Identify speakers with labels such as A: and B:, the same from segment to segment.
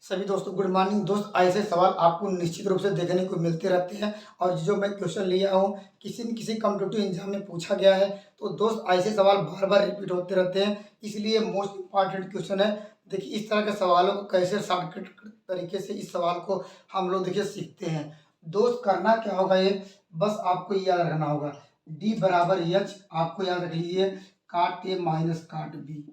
A: सभी दोस्तों good morning दोस्त। ऐसे सवाल आपको निश्चित रूप से देखने को मिलते रहते हैं और जो मैं क्वेश्चन लिया हूँ किसी न किसी कॉम्पिटिटिव एग्जाम में पूछा गया है। तो दोस्त ऐसे सवाल बार बार रिपीट होते रहते हैं, इसलिए मोस्ट इम्पॉर्टेंट क्वेश्चन है। देखिए इस तरह के सवालों को कैसे शॉर्टकट तरीके से इस सवाल को हम लोग देखिए सीखते हैं। दोस्त करना क्या होगा, ये बस आपको याद रखना होगा। डी बराबर एच, आपको याद रख लीजिए, काट ए माइनस काट बी।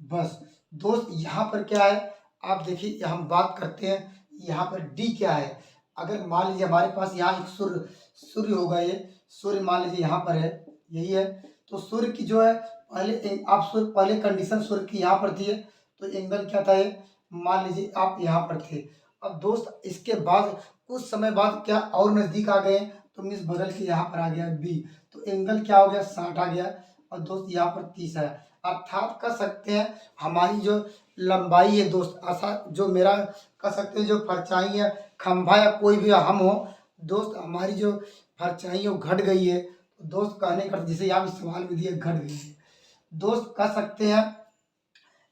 A: बस दोस्त यहाँ पर क्या है, आप देखिए हम बात करते हैं यहाँ पर डी क्या है। अगर मान लीजिए हमारे पास यहाँ एक सूर्य सूर्य होगा, ये सूर्य मान लीजिए यहाँ पर है, यही है। तो सूर्य की जो है आप सूर्य पहले कंडीशन सूर्य की यहाँ पर थी, तो एंगल क्या था, ये मान लीजिए आप यहाँ पर थे। अब दोस्त इसके बाद कुछ समय बाद क्या और नज़दीक आ गए, तो मीन्स बदल के यहाँ पर आ गया बी, तो एंगल क्या हो गया 60 आ गया और दोस्त यहाँ पर 30 है। अर्थात कह सकते हैं हमारी जो लंबाई है दोस्त, ऐसा जो मेरा कह सकते हैं जो परछाई है, खंभा या कोई भी हम हो दोस्त, हमारी जो परछाई है वो घट गई है। तो दोस्त कहने का जिसे यहाँ भी सवाल में दिया घट गई है, दोस्त कह सकते हैं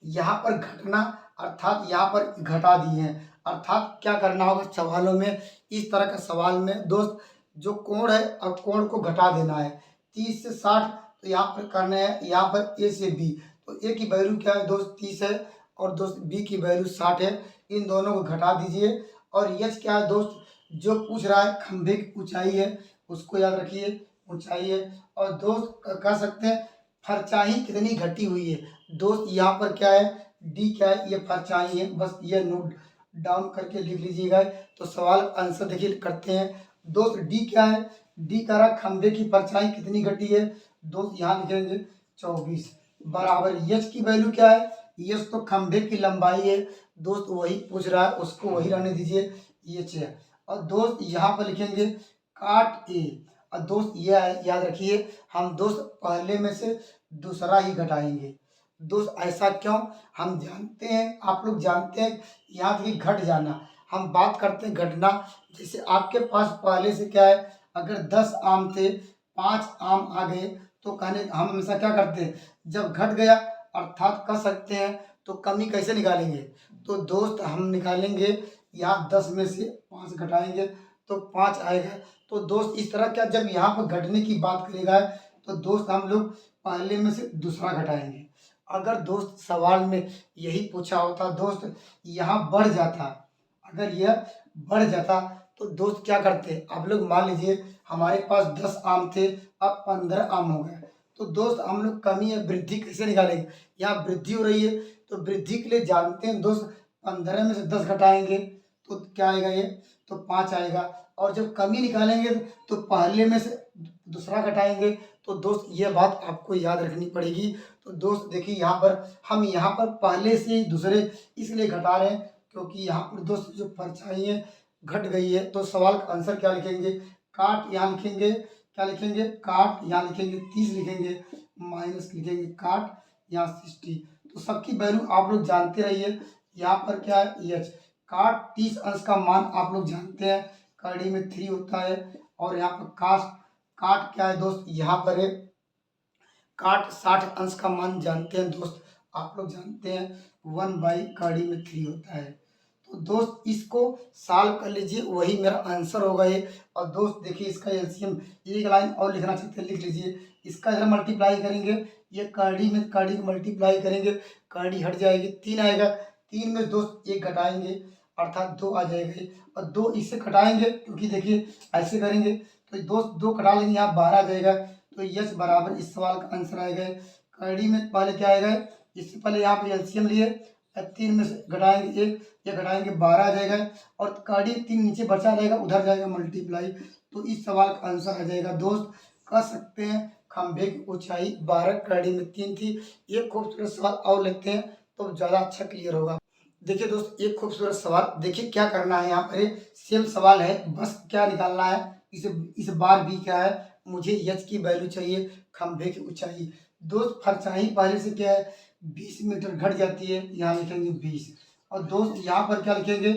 A: यहाँ पर घटना अर्थात यहाँ पर घटा दिए हैं। अर्थात क्या करना होगा सवालों में, इस तरह का सवाल में दोस्त जो कोण है और कोण को घटा देना है। 30 से 60 तो यहाँ पर करना है, यहाँ पर ए से बी, तो ए की वैल्यू क्या है दोस्त 30 है और दोस्त बी की वैल्यू 60 है। इन दोनों को घटा दीजिए और यच क्या है दोस्त, जो पूछ रहा है खंभे की ऊंचाई है, उसको याद रखिए ऊंचाई है। और दोस्त कह सकते हैं परछाई कितनी घटी हुई है। दोस्त यहाँ पर क्या है डी क्या है, ये परछाई है, बस ये नोट डाउन करके लिख लीजिएगा। तो सवाल आंसर देखिए करते हैं। दोस्त डी क्या है, डी कह रहा खंभे की परछाई कितनी घटी है, दोस्त यहाँ लिखेंगे 24 बराबर यच की वैल्यू क्या है, यच तो खंभे की लंबाई है दोस्त, वही पूछ रहा है उसको वही रहने दीजिए, यच है। और दोस्त यहाँ पर लिखेंगे काट ए, और दोस्त ये याद रखिए हम दोस्त पहले में से दूसरा ही घटाएंगे। दोस्त ऐसा क्यों, हम जानते हैं आप लोग जानते हैं यहाँ देखिए घट जाना, हम बात करते हैं घटना। जैसे आपके पास पहले से क्या है, अगर 10 आम थे 5 आम आ गए, तो कहने हम हमेशा क्या करते हैं जब घट गया अर्थात कह सकते हैं तो कमी कैसे निकालेंगे। तो दोस्त हम निकालेंगे यहाँ 10 में से 5 घटाएंगे तो 5 आएगा। तो दोस्त इस तरह क्या जब यहाँ पर घटने की बात करेगा तो दोस्त हम लोग पहले में से दूसरा घटाएंगे। अगर दोस्त सवाल में यही पूछा होता दोस्त यहाँ बढ़ जाता, अगर यह बढ़ जाता तो दोस्त क्या करते, आप लोग मान लीजिए हमारे पास 10 आम थे अब 15 आम हो गए, तो दोस्त हम लोग कमी या वृद्धि कैसे निकालेंगे, यहाँ वृद्धि हो रही है तो वृद्धि के लिए जानते हैं दोस्त 15 में से 10 घटाएंगे तो क्या आएगा, ये तो 5 आएगा। और जब कमी निकालेंगे तो पहले में से दूसरा घटाएंगे। तो दोस्त ये बात आपको याद रखनी पड़ेगी। तो दोस्त देखिए यहाँ पर हम यहाँ पर पहले से ही दूसरे इसलिए घटा रहे हैं क्योंकि यहाँ पर दोस्त जो परछाई है घट गई है। तो सवाल का आंसर क्या लिखेंगे, काट यहाँ लिखेंगे, क्या लिखेंगे काट यहाँ लिखेंगे 30 लिखेंगे, माइनस लिखेंगे काट यहाँ 60। तो सबकी वैल्यू आप लोग जानते रहिए। यहाँ पर क्या है एच, काट 30 अंश का मान आप लोग जानते हैं कड़ी में 3 होता है। और यहाँ पर काट क्या है दोस्त, यहाँ पर है काट 60 अंश का मान जानते हैं दोस्त, आप लोग जानते हैं 1/कड़ी में 3 होता है। तो दोस्त इसको सॉल्व कर लीजिए, वही मेरा आंसर होगा ये। और दोस्त देखिए इसका एलसीएम एक लाइन और लिखना चाहते हैं लिख लीजिए, इसका इधर मल्टीप्लाई करेंगे, ये कड़ी में कड़ी मल्टीप्लाई करेंगे, कड़ी हट जाएगी 3 आएगा, 3 में दोस्त 1 घटाएंगे अर्थात 2 आ जाएगा। और 2 इससे घटाएंगे क्योंकि देखिए ऐसे करेंगे तो दोस्त 2 घटा लेंगे यहाँ 12 आ जाएगा। तो यस बराबर इस सवाल का आंसर आएगा। कड़ी में पहले क्या आएगा, इससे पहले यहाँ पे एलसीएम लिए 3 में से घटाएंगे 1, ये घटाएंगे 12 आ जाएगा और कड़ी 3 नीचे बचा रहेगा उधर जाएगा मल्टीप्लाई। तो इस सवाल का आंसर आ जाएगा दोस्त, कह सकते हैं खंभे की ऊंचाई 12 कड़ी में 3 थी। एक खूबसूरत सवाल और लेते हैं तो ज़्यादा अच्छा क्लियर होगा। देखिए दोस्त एक खूबसूरत सवाल, देखिए क्या करना है, यहाँ पर सेम सवाल है, बस क्या निकालना है, इस बार भी क्या है मुझे एच की वैल्यू चाहिए खंभे की ऊंचाई। दोस्त परछाई पहले से क्या है 20 मीटर घट जाती है, यहाँ लिखेंगे 20। और दोस्त यहाँ पर क्या लिखेंगे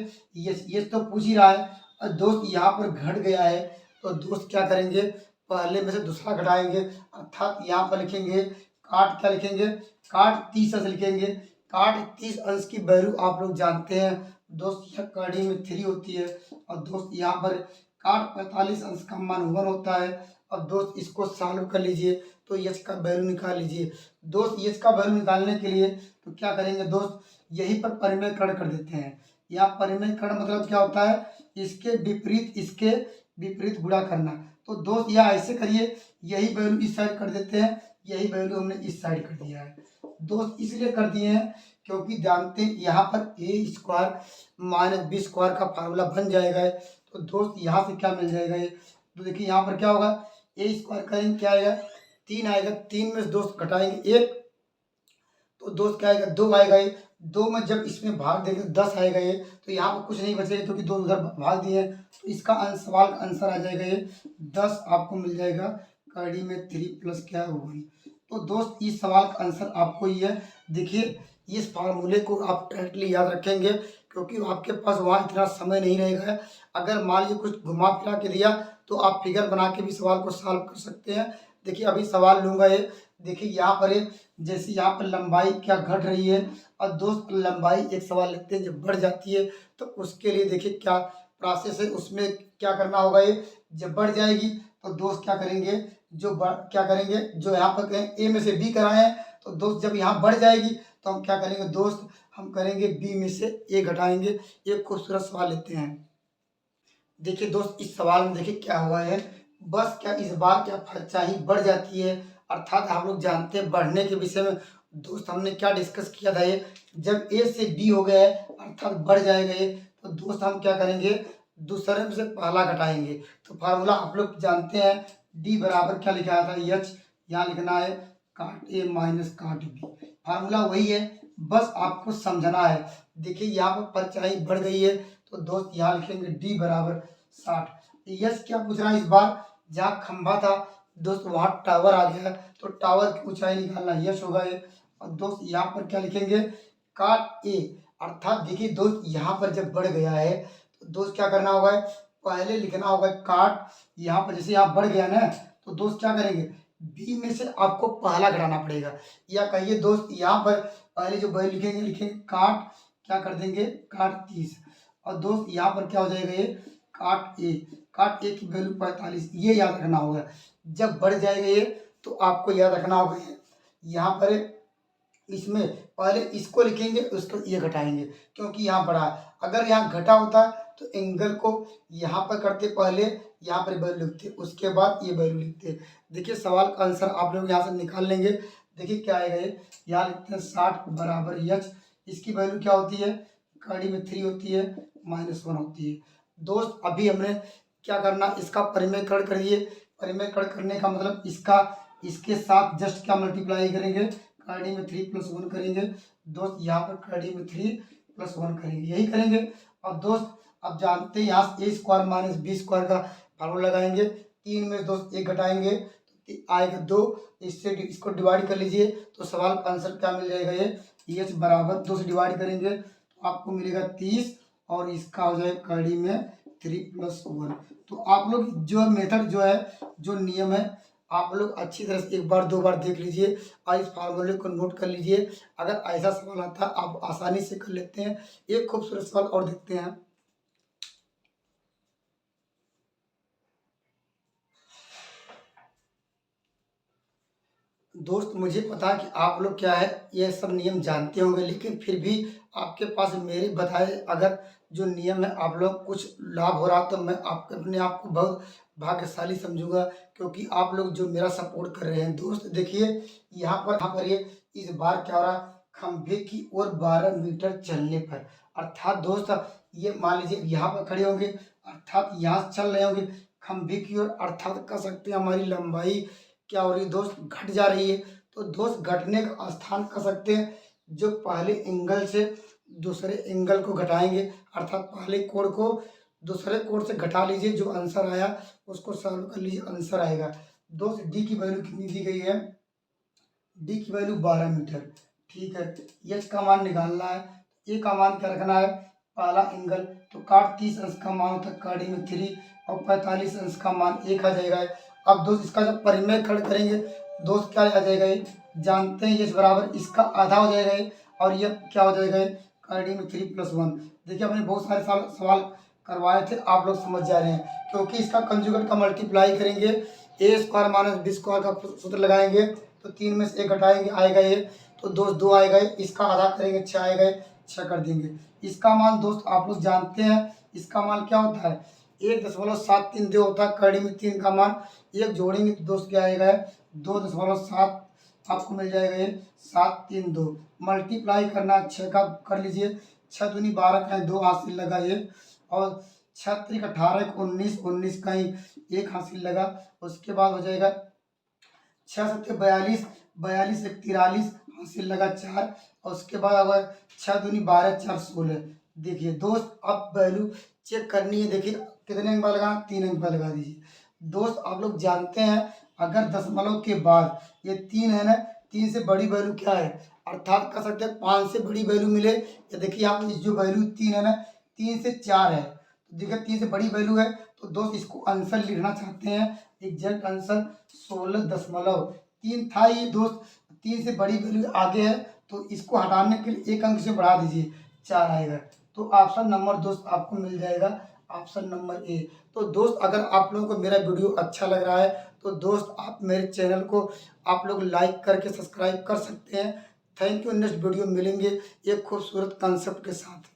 A: एच तो पूछ ही रहा है, और दोस्त यहाँ पर घट गया है तो दोस्त क्या करेंगे पहले में से दूसरा घटाएंगे अर्थात यहाँ पर लिखेंगे काट क्या लिखेंगे काट 30 से लिखेंगे, काट 30 अंश की वैल्यू आप लोग जानते हैं दोस्त, यह कड़ी में 3 होती है। और दोस्त यहाँ पर काट 45 अंश का मान 1 होता है। अब दोस्त इसको सॉल्व कर लीजिए तो एच का वैल्यू निकाल लीजिए। दोस्त एच का वैल्यू निकालने के लिए तो क्या करेंगे दोस्त, यहीं पर परिमेयकरण कर देते हैं। यहाँ परिमेयकरण मतलब क्या होता है, इसके विपरीत गुणा करना। तो दोस्त यह ऐसे करिए, यही वैल्यू इस साइड कर देते हैं, यही वैल्यू हमने इस साइड कर दिया है दोस्त। इसलिए कर दिए हैं क्योंकि जानते हैं यहाँ पर ए स्क्वायर माइनस बी स्क्वायर का फार्मूला बन जाएगा। तो दोस्त यहाँ से क्या मिल जाएगा ये, तो देखिए यहाँ पर क्या होगा, ए स्क्वायर करेंगे क्या आएगा 3 आएगा, 3 में से दोस्त घटाएंगे 1 तो दोस्त क्या आएगा 2 आएगा। ये 2 में जब इसमें भाग देंगे 10 आएगा ये, तो यहाँ पर कुछ नहीं बचेगा क्योंकि 2 उधर भाग दिए हैं। तो इसका सवाल का आंसर आ जाएगा ये 10 आपको मिल जाएगा कड़ी में 3 प्लस क्या 1। तो दोस्त इस सवाल का आंसर आपको ये है। देखिए इस फार्मूले को आप डायरेक्टली याद रखेंगे क्योंकि आपके पास वहाँ इतना समय नहीं रहेगा। अगर मान लीजिए कुछ घुमा फिरा के दिया तो आप फिगर बना के भी सवाल को सॉल्व कर सकते हैं। देखिए अभी सवाल लूँगा ये, देखिए यहाँ पर जैसे यहाँ पर लंबाई क्या घट रही है और दोस्त लंबाई एक सवाल लिखते हैं जब बढ़ जाती है तो उसके लिए देखिए क्या प्रोसेस है, उसमें क्या करना होगा। ये जब बढ़ जाएगी तो दोस्त क्या करेंगे, क्या करेंगे जो यहाँ पर कहें ए में से बी कराएं तो दोस्त जब यहाँ बढ़ जाएगी तो हम क्या करेंगे दोस्त, हम करेंगे बी में से ए घटाएंगे। एक खूबसूरत सवाल लेते हैं। देखिए दोस्त इस सवाल में देखिए क्या हुआ है, बस क्या इस बार क्या परछाई बढ़ जाती है, अर्थात हम लोग जानते हैं बढ़ने के विषय में दोस्त हमने क्या डिस्कस किया था। ये जब ए से बी हो गया है अर्थात बढ़ जाएगा ये, तो दोस्त हम क्या करेंगे दूसरे में से पहला घटाएंगे। तो फार्मूला आप लोग जानते हैं डी बराबर क्या लिखा था एच, यहाँ लिखना है काट ए माइनस काट बी, फार्मूला वही है बस आपको समझना है। देखिए यहाँ पर परछाई बढ़ गई है तो दोस्त यहाँ लिखेंगे डी बराबर 60। यस क्या पूछ रहा है इस बार, जहाँ खंभा था दोस्त वहाँ टावर आ गया तो टावर की ऊंचाई निकालना यश होगा ये। और दोस्त यहाँ पर क्या लिखेंगे काट ए, अर्थात देखिए दोस्त यहाँ पर जब बढ़ गया है तो दोस्त क्या करना होगा, पहले लिखना होगा काट, यहाँ पर जैसे यहाँ बढ़ गया ना तो दोस्त क्या करेंगे बी में से आपको पहला घटाना पड़ेगा। या कहिए दोस्त यहाँ पर पहले जो वैल्यू लिखेंगे काट क्या कर देंगे काट 30 और दोस्त यहाँ पर क्या हो जाएगा ये काट ए की वैल्यू 45, ये याद रखना होगा। जब बढ़ जाएगा ये तो आपको याद रखना होगा यहाँ पर इसमें पहले इसको लिखेंगे उसको ये घटाएंगे क्योंकि यहाँ बढ़ा, अगर यहाँ घटा होता तो एंगल को यहाँ पर करते, पहले यहाँ पर वैल्यू लिखते उसके बाद ये वैल्यू लिखते। देखिए सवाल का आंसर आप लोग यहाँ से निकाल लेंगे। देखिए क्या आएगा ये, यहाँ लिखते हैं 60 बराबर एच, इसकी वैल्यू क्या होती है कड़ी में 3 होती है -1 होती है। दोस्त अभी हमने क्या करना, इसका परिमेयकरण करिए। परिमेयकरण करने का मतलब इसके साथ जस्ट क्या मल्टीप्लाई करेंगे कड़ी में 3 + 1 करेंगे दोस्त, यहाँ पर कड़ी में 3 + 1 करेंगे, यही करेंगे। और दोस्त अब जानते हैं यहाँ ए स्क्वायर माइनस बी स्क्वायर का फार्मूला लगाएंगे, 3 में दोस्त 1 घटाएंगे तो आएगा 2, इससे इसको डिवाइड कर लीजिए तो सवाल का आंसर क्या मिल जाएगा ये एच बराबर 2 से डिवाइड करेंगे तो आपको मिलेगा 30 और इसका हो जाएगा कड़ी में 3 + 1। तो आप लोग जो मेथड जो है जो नियम है आप लोग अच्छी तरह से 1 बार 2 बार देख लीजिए और इस फार्मूले को नोट कर लीजिए। अगर ऐसा सवाल आता है आप आसानी से कर लेते हैं। एक खूबसूरत सवाल और देखते हैं। दोस्त मुझे पता है कि आप लोग क्या है ये सब नियम जानते होंगे, लेकिन फिर भी आपके पास मेरे बताए अगर जो नियम है आप लोग कुछ लाभ हो रहा तो मैं अपने आप को बहुत भाग्यशाली समझूंगा क्योंकि आप लोग जो मेरा सपोर्ट कर रहे हैं। दोस्त देखिए यहाँ पर ये इस बार क्या हो रहा, खंभे की ओर 12 मीटर चलने पर, अर्थात दोस्त ये मान लीजिए यहाँ पर खड़े होंगे अर्थात यहाँ चल रहे होंगे खंभे की ओर, अर्थात कह सकते हैं हमारी लंबाई क्या हो रही है दोस्त घट जा रही है। तो दोस्त घटने का स्थान कह सकते हैं जो पहले एंगल से दूसरे एंगल को घटाएंगे, अर्थात पहले कोण को दूसरे कोण से घटा लीजिए, जो आंसर आया उसको सॉल्व कर लीजिए, आंसर आएगा। दोस्त डी की वैल्यू कितनी दी गई है, डी की वैल्यू 12 मीटर, ठीक है। एच का मान निकालना है, ए का मान क्या रखना है पहला एंगल, तो काट 30 अंश का मान होता है कड़ी में 3 और 45 अंश का मान 1 आ जाएगा। अब दोस्त इसका जब परिमेयकरण करेंगे दोस्त क्या आ जाएगा ये जानते हैं एच बराबर इसका आधा हो जाएगा ये और ये क्या हो जाएगा, कार्डी में 3+1। देखिए हमने बहुत सारे सवाल करवाए थे, आप लोग समझ जा रहे हैं, क्योंकि इसका कंजुगेट का मल्टीप्लाई करेंगे, ए स्क्वायर माइनस बी स्क्वायर का सूत्र लगाएंगे तो 3 में से 1 घटाएंगे आएगा ये, तो दोस्त 2 आएगा, इसका आधा करेंगे 6 आएगा, 6 कर देंगे। इसका मान दोस्त आप लोग जानते हैं, इसका मान क्या होता है, 1.732 होता है कड़ी में 3 का मान। एक जोड़ेंगे तो दोस्त क्या आएगा, 2.7 आपको मिल जाएगा, ये 732 मल्टीप्लाई करना 6 का कर लीजिए, 6 दूनी 12 का 2 हासिल लगा ये, और 6 त्रिक 18 19, 19 का ही 1 हासिल लगा। उसके बाद हो जाएगा 6 7 42, 42 1 43 हासिल लगा 4, और उसके बाद अगर 6 दूनी 12 4 16। देखिए दोस्त अब वैल्यू चेक करनी है, देखिए कितने अंक पर लगाना, 3 अंक पर लगा दीजिए। दोस्त आप लोग जानते हैं अगर दशमलव के बाद ये 3 है ना, 3 से बड़ी वैल्यू क्या है, अर्थात कह सकते हैं 5 से बड़ी वैल्यू मिले, या देखिए यहाँ पर जो वैल्यू 3 है ना, 3 से 4 है, तो देखिए 3 से बड़ी वैल्यू है, तो दोस्त इसको आंसर लिखना चाहते हैं, एग्जैक्ट आंसर 16.3 था ये दोस्त। 3 से बड़ी वैल्यू आगे है, तो इसको हटाने के लिए 1 अंक से बढ़ा दीजिए, 4 आएगा, तो ऑप्शन नंबर दोस्त आपको मिल जाएगा, ऑप्शन नंबर ए। तो दोस्त अगर आप लोगों को मेरा वीडियो अच्छा लग रहा है तो दोस्त आप मेरे चैनल को आप लोग लाइक करके सब्सक्राइब कर सकते हैं। Thank you. नेक्स्ट वीडियो मिलेंगे एक खूबसूरत कॉन्सेप्ट के साथ।